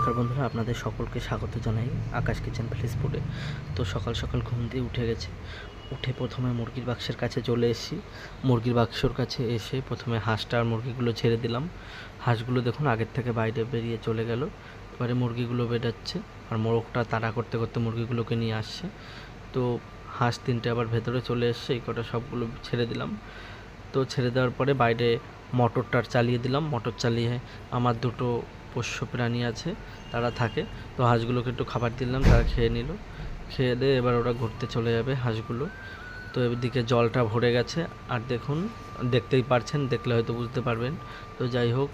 নমস্কার বন্ধুরা, আপনাদের সকলকে স্বাগত জানাই আকাশ কিচেন প্লেস ফুডে। তো সকাল সকাল ঘুম দিয়ে উঠে গেছি। উঠে প্রথমে মুরগির বাক্সের কাছে চলে এসেছি। মুরগির বাক্সর কাছে এসে প্রথমে হাঁসটা আর মুরগিগুলো ছেড়ে দিলাম। হাঁসগুলো দেখুন আগের থেকে বাইরে বেরিয়ে চলে গেল। এবারে মুরগিগুলো বেরোচ্ছে আর মোরগটা তাড়া করতে করতে মুরগিগুলোকে নিয়ে আসছে। তো হাঁস তিনটে আবার ভেতরে চলে এসছে, এই কটা সবগুলো ছেড়ে দিলাম। তো ছেড়ে দেওয়ার পরে বাইরে মোটরটা চালিয়ে দিলাম। মোটর চালিয়ে আমার দুটো পোষ্য প্রাণী আছে, তারা থাকে। তো হাঁসগুলোকে একটু খাবার দিলাম, তারা খেয়ে নিল। খেয়ে দিয়ে এবার ওরা ঘুরতে চলে যাবে হাঁসগুলো। তো এদিকে জলটা ভরে গেছে আর দেখুন, দেখতেই পারছেন, দেখলে হয়তো বুঝতে পারবেন। তো যাই হোক,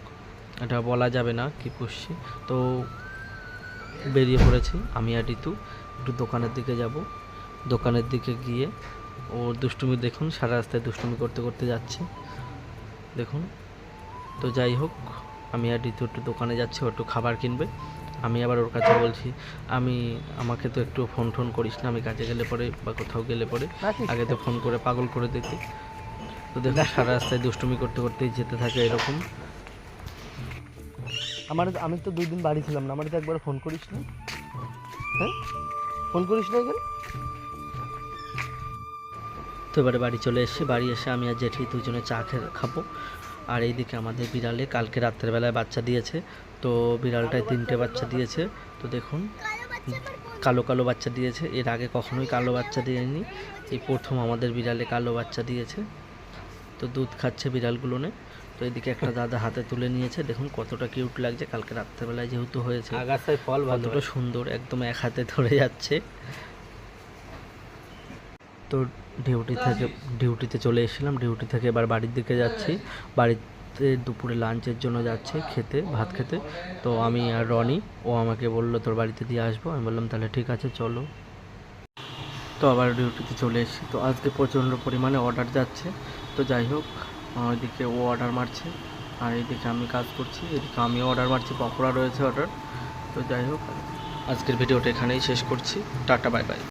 এটা বলা যাবে না কি পুষছি। তো বেরিয়ে পড়েছি আমি আর ঋতু, একটু দোকানের দিকে যাব। দোকানের দিকে গিয়ে ও দুষ্টুমি দেখুন, সারা রাস্তায় দুষ্টুমি করতে করতে যাচ্ছে দেখুন। তো যাই হোক, আমি আর ঋতু একটু দোকানে যাচ্ছি, ও একটু খাবার কিনবে। আমি আবার ওর কাছে বলছি, আমাকে তো একটু ফোন টোন করিস না, আমি কাজে গেলে পরে বা কোথাও গেলে পরে আগে তো ফোন করে পাগল করে দিতে। তো দেখো সারা রাস্তায় দুষ্টুমি করতে করতেই যেতে থাকে এরকম। আমি তো 2 দিন বাড়ি ছিলাম না, আমার তো একবার ফোন করিস না। হ্যাঁ, ফোন করিস না এখানে। তো এবারে বাড়ি চলে এসেছি। বাড়ি এসে আমি আর জেঠি দুজনে চা খাবো। আর এইদিকে আমাদের বিড়ালে কালকে রাত্রেবেলায় বাচ্চা দিয়েছে। তো বিড়ালটায় 3টে বাচ্চা দিয়েছে। তো দেখুন, কালো কালো বাচ্চা দিয়েছে। এর আগে কখনোই কালো বাচ্চা দেয়নি, এই প্রথম আমাদের বিড়ালে কালো বাচ্চা দিয়েছে। তো দুধ খাচ্ছে বিড়ালগুলোনে। তো এদিকে একটা দাদা হাতে তুলে নিয়েছে, দেখুন কতটা কিউট লাগছে। কালকে রাত্রেবেলায় যেহেতু হয়েছে, আগাছায় ফল কতটা সুন্দর, একদম এক হাতে ধরে যাচ্ছে। তো ডিউটিতে চলে এসেছিলাম। ডিউটি থেকে এবার বাড়ির দিকে যাচ্ছি। বাড়িতে দুপুরে লাঞ্চের জন্য যাচ্ছে খেতে, ভাত খেতে। তো আমি আর রনি, ও আমাকে বললো তোর বাড়িতে দিয়ে আসবো। আমি বললাম তাহলে ঠিক আছে চলো। তো আবার ডিউটিতে চলে এসেছি। তো আজকে প্রচণ্ড পরিমাণে অর্ডার যাচ্ছে। তো যাই হোক, ওইদিকে ও অর্ডার মারছে আর এইদিকে আমি কাজ করছি। এদিকে আমিও অর্ডার মারছি, পকোড়া রয়েছে অর্ডার। তো যাই হোক, আজকের ভিডিওটা এখানেই শেষ করছি। Tata, bye bye.